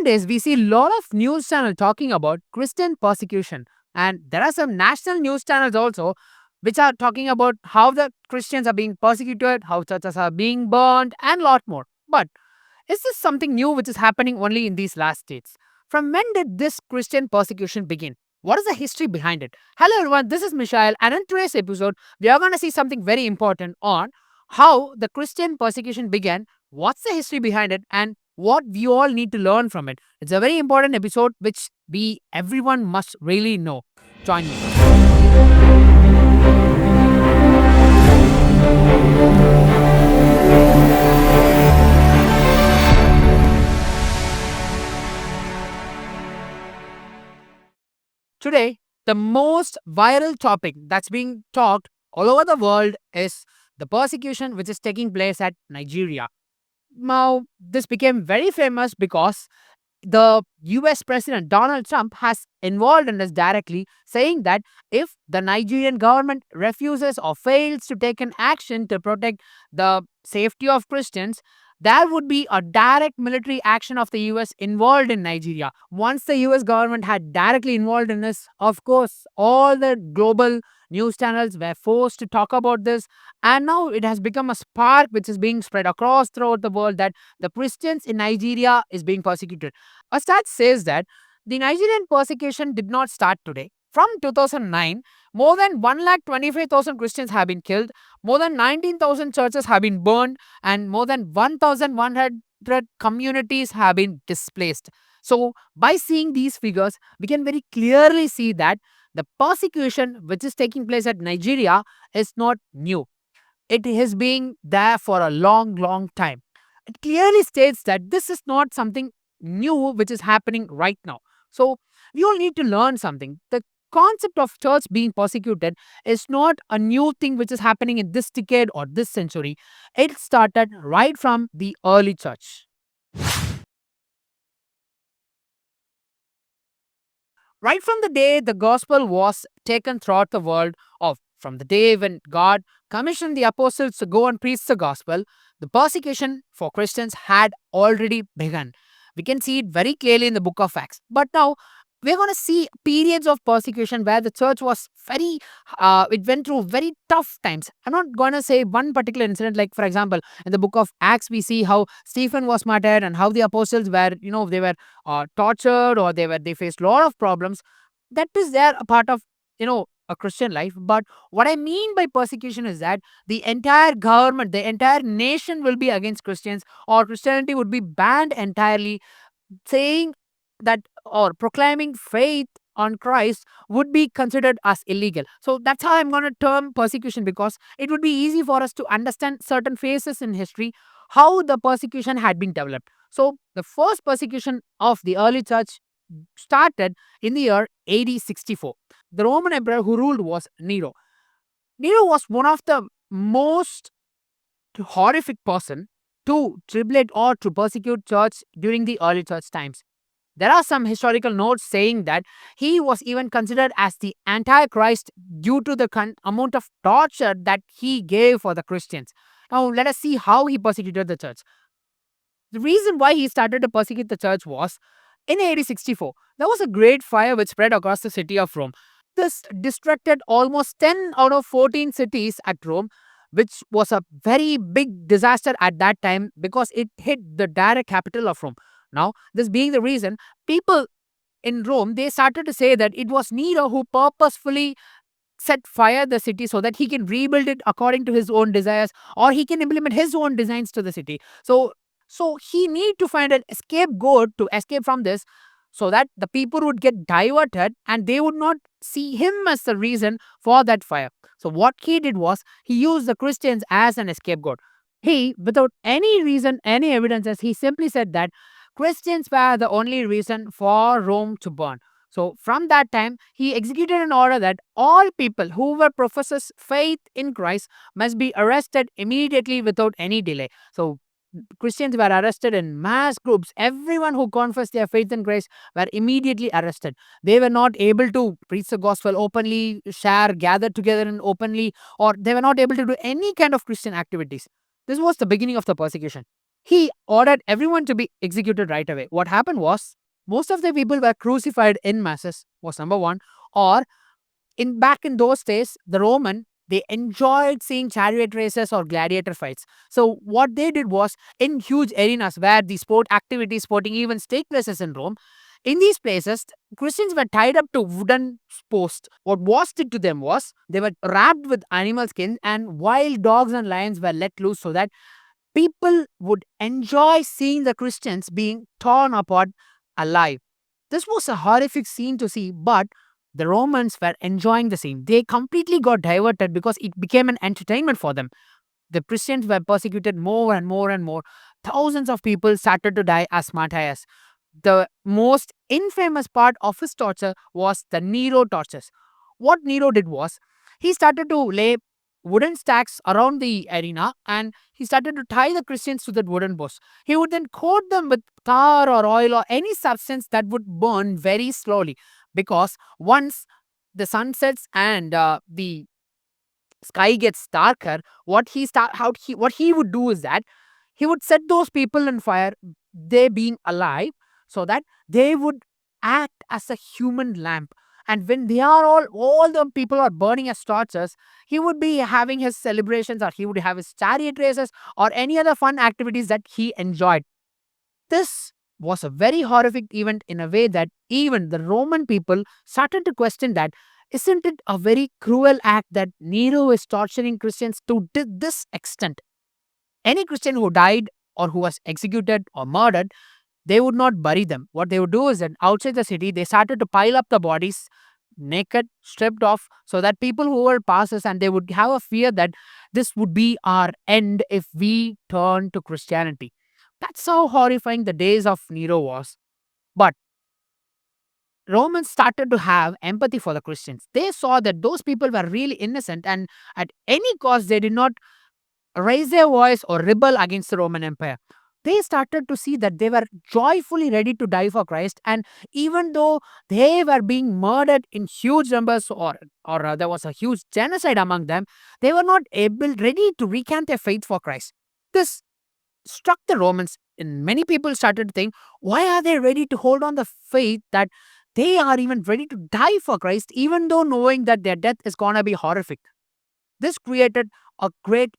Nowadays, we see a lot of news channels talking about Christian persecution, and there are some national news channels also which are talking about how the Christians are being persecuted, how churches are being burned, and a lot more. But is this something new which is happening only in these last days? From when did this Christian persecution begin? What is the history behind it? Hello everyone, this is Mishael, and in today's episode, we are going to see something very important on how the Christian persecution began, what's the history behind it, and what we all need to learn from it. It's a very important episode which we everyone must really know. Join me. Today, the most viral topic that's being talked all over the world is the persecution which is taking place at Nigeria. Now, this became very famous because the US President Donald Trump has involved in this directly, saying that if the Nigerian government refuses or fails to take an action to protect the safety of Christians, there would be a direct military action of the US involved in Nigeria. Once the US government had directly involved in this, of course, all the global news channels were forced to talk about this, and now it has become a spark which is being spread across throughout the world that the Christians in Nigeria is being persecuted. A stat says that the Nigerian persecution did not start today. From 2009, more than 125,000 Christians have been killed, more than 19,000 churches have been burned, and more than 1,100 communities have been displaced. So, by seeing these figures, we can very clearly see that the persecution which is taking place at Nigeria is not new. It has been there for a long, long time. It clearly states that this is not something new which is happening right now. So, we all need to learn something. The concept of church being persecuted is not a new thing which is happening in this decade or this century. It started right from the early church. Right from the day the gospel was taken throughout the world, or from the day when God commissioned the apostles to go and preach the gospel, the persecution for Christians had already begun. We can see it very clearly in the book of Acts. But now we're going to see periods of persecution where the church was it went through very tough times. I'm not going to say one particular incident, like, for example, in the book of Acts, we see how Stephen was martyred and how the apostles were, they were tortured, or they faced a lot of problems. That is there a part of a Christian life. But what I mean by persecution is that the entire government, the entire nation will be against Christians, or Christianity would be banned entirely. Saying that or proclaiming faith on Christ would be considered as illegal. So that's how I'm going to term persecution, because it would be easy for us to understand certain phases in history, how the persecution had been developed. So the first persecution of the early church started in the year AD 64. The Roman emperor who ruled was Nero. Nero was one of the most horrific person to tribulate or to persecute church during the early church times. There are some historical notes saying that he was even considered as the Antichrist due to the amount of torture that he gave for the Christians. Now, let us see how he persecuted the church. The reason why he started to persecute the church was in AD 64, there was a great fire which spread across the city of Rome. This distracted almost 10 out of 14 cities at Rome, which was a very big disaster at that time because it hit the direct capital of Rome. Now, this being the reason, people in Rome, they started to say that it was Nero who purposefully set fire the city so that he can rebuild it according to his own desires, or he can implement his own designs to the city. So he need to find an scapegoat to escape from this, so that the people would get diverted and they would not see him as the reason for that fire. So what he did was he used the Christians as an scapegoat. He, without any reason, any evidences, he simply said that Christians were the only reason for Rome to burn. So from that time, he executed an order that all people who were professors faith in Christ must be arrested immediately without any delay. So Christians were arrested in mass groups. Everyone who confessed their faith in Christ were immediately arrested. They were not able to preach the gospel openly, share, gather together and openly, or they were not able to do any kind of Christian activities. This was the beginning of the persecution. he ordered everyone to be executed right away. What happened was most of the people were crucified in masses, was number one, or in back in those days, the Roman, they enjoyed seeing chariot races or gladiator fights. So what they did was in huge arenas where the sport activities, sporting events take places in Rome. In these places, Christians were tied up to wooden posts. What was did to them was they were wrapped with animal skins, and wild dogs and lions were let loose so that people would enjoy seeing the Christians being torn apart alive. This was a horrific scene to see, but the Romans were enjoying the scene. They completely got diverted because it became an entertainment for them. The Christians were persecuted more and more and more. Thousands of people started to die as martyrs. The most infamous part of his torture was the Nero tortures. What Nero did was he started to lay wooden stacks around the arena, and he started to tie the Christians to that wooden post. He would then coat them with tar or oil or any substance that would burn very slowly, because once the sun sets and the sky gets darker, what he would do is that he would set those people on fire, they being alive, so that they would act as a human lamp. And when they are all the people are burning as torches, he would be having his celebrations, or he would have his chariot races or any other fun activities that he enjoyed. This was a very horrific event in a way that even the Roman people started to question that isn't it a very cruel act that Nero is torturing Christians to this extent? Any Christian who died or who was executed or murdered, they would not bury them. What they would do is that outside the city, they started to pile up the bodies, naked, stripped off, so that people who were passes and they would have a fear that this would be our end if we turn to Christianity. That's how horrifying the days of Nero was. But Romans started to have empathy for the Christians. They saw that those people were really innocent, and at any cost, they did not raise their voice or rebel against the Roman Empire. They started to see that they were joyfully ready to die for Christ, and even though they were being murdered in huge numbers, or there was a huge genocide among them, they were not able ready to recant their faith for Christ. This struck the Romans, and many people started to think, why are they ready to hold on the faith that they are even ready to die for Christ, even though knowing that their death is gonna be horrific? This created a great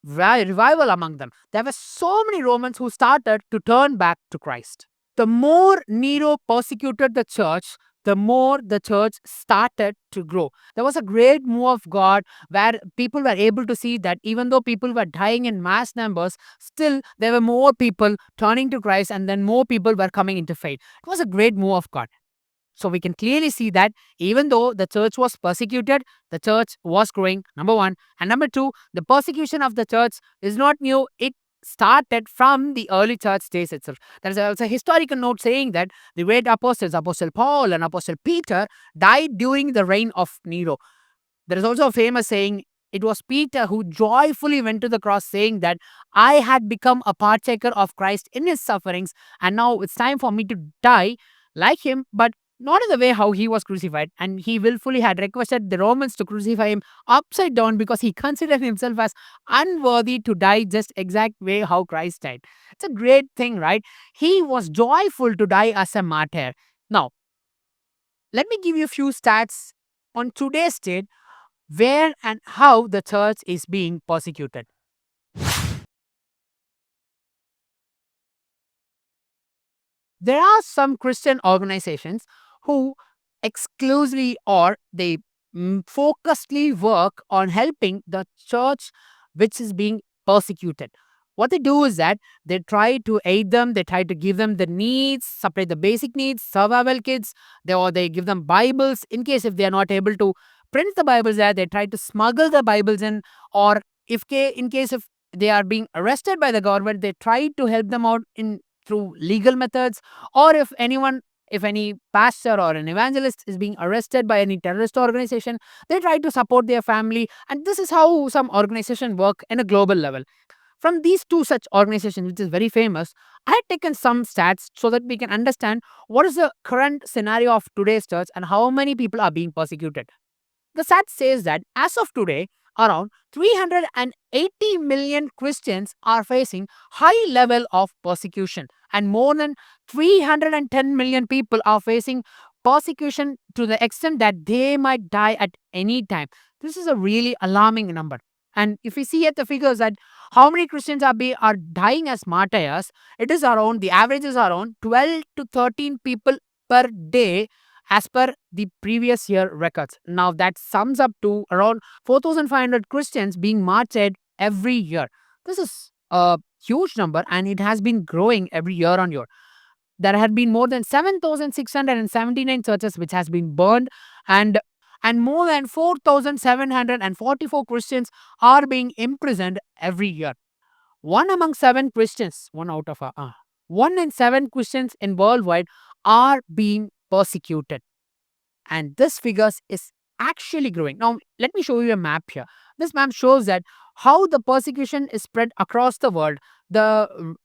revival among them. There were so many Romans who started to turn back to Christ. The more Nero persecuted the church, the more the church started to grow. There was a great move of God where people were able to see that even though people were dying in mass numbers, still there were more people turning to Christ, and then more people were coming into faith. It was a great move of God. So we can clearly see that even though the church was persecuted, the church was growing, number one. And number two, the persecution of the church is not new. It started from the early church days itself. There is also a historical note saying that the great apostles, Apostle Paul and Apostle Peter, died during the reign of Nero. There is also a famous saying, it was Peter who joyfully went to the cross, saying that I had become a partaker of Christ in his sufferings, and now it's time for me to die like him, but not in the way how he was crucified. And he willfully had requested the Romans to crucify him upside down because he considered himself as unworthy to die just exact way how Christ died. It's a great thing, right? He was joyful to die as a martyr. Now, let me give you a few stats on today's date where and how the church is being persecuted. There are some Christian organizations who exclusively or they focusedly work on helping the church which is being persecuted. What they do is that they try to aid them, they try to give them the needs, supply the basic needs, survival kits, they give them Bibles in case if they are not able to print the Bibles there, they try to smuggle the Bibles in, or in case if they are being arrested by the government, they try to help them out in through legal methods, or if any pastor or an evangelist is being arrested by any terrorist organization, they try to support their family. And this is how some organizations work in a global level. From these two such organizations, which is very famous, I had taken some stats so that we can understand what is the current scenario of today's church and how many people are being persecuted. The stats says that as of today, around 380 million Christians are facing high level of persecution, and more than 310 million people are facing persecution to the extent that they might die at any time. This is a really alarming number. And if we see at the figures that how many Christians are dying as martyrs, it is around, the average is around 12 to 13 people per day as per the previous year records. Now that sums up to around 4,500 Christians being martyred every year. This is a huge number, and it has been growing every year on year. There had been more than 7,679 churches which has been burned, and more than 4,744 Christians are being imprisoned every year. One among seven Christians, one in seven Christians in worldwide are being persecuted, and this figures is actually growing. Now let me show you a map here. This map shows that how the persecution is spread across the world. The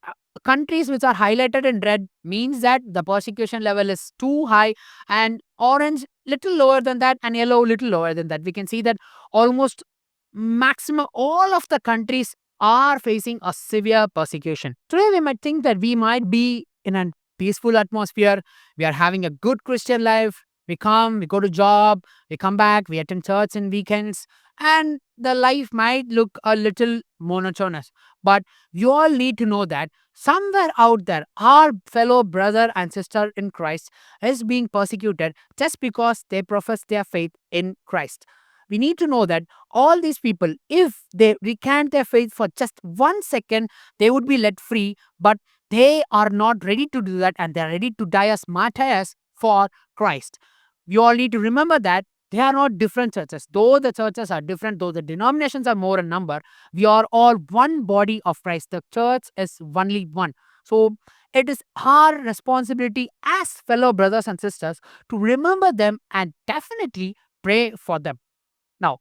countries which are highlighted in red means that the persecution level is too high, and orange little lower than that, and yellow little lower than that. We can see that almost maximum all of the countries are facing a severe persecution. Today we might think that we might be in a peaceful atmosphere, we are having a good Christian life, we come, we go to job, we come back, we attend church in weekends, and the life might look a little monotonous. But you all need to know that somewhere out there, our fellow brother and sister in Christ is being persecuted just because they profess their faith in Christ. We need to know that all these people, if they recant their faith for just 1 second, they would be let free, but they are not ready to do that, and they are ready to die as martyrs for Christ. You all need to remember that they are not different churches. Though the churches are different, though the denominations are more in number, we are all one body of Christ. The church is only one. So it is our responsibility as fellow brothers and sisters to remember them and definitely pray for them. Now,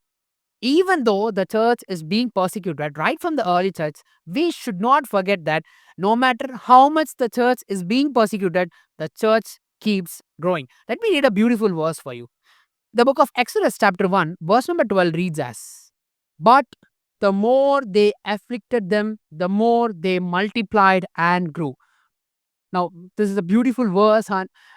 even though the church is being persecuted right from the early church, we should not forget that no matter how much the church is being persecuted, the church keeps growing. Let me read a beautiful verse for you. The book of Exodus, chapter 1, verse number 12 reads as, "But the more they afflicted them, the more they multiplied and grew." Now, this is a beautiful verse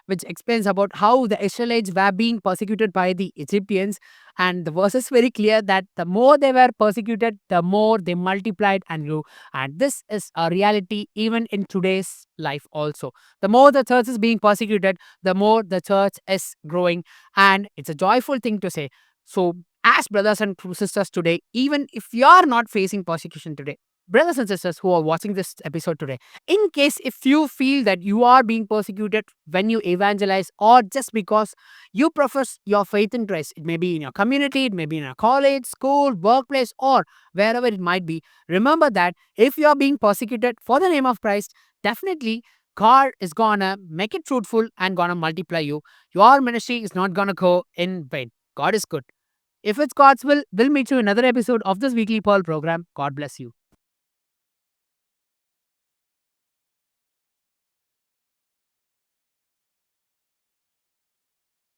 which explains about how the Israelites were being persecuted by the Egyptians. And the verse is very clear that the more they were persecuted, the more they multiplied and grew. And this is a reality even in today's life also. The more the church is being persecuted, the more the church is growing. And it's a joyful thing to say. So, as brothers and sisters today, even if you are not facing persecution today, brothers and sisters who are watching this episode today, in case if you feel that you are being persecuted when you evangelize, or just because you profess your faith in Christ, it may be in your community, it may be in a college, school, workplace, or wherever it might be, remember that if you are being persecuted for the name of Christ, definitely God is gonna make it fruitful and gonna multiply you. Your ministry is not gonna go in vain. God is good. If it's God's will, we'll meet you in another episode of this weekly Pearl program. God bless you.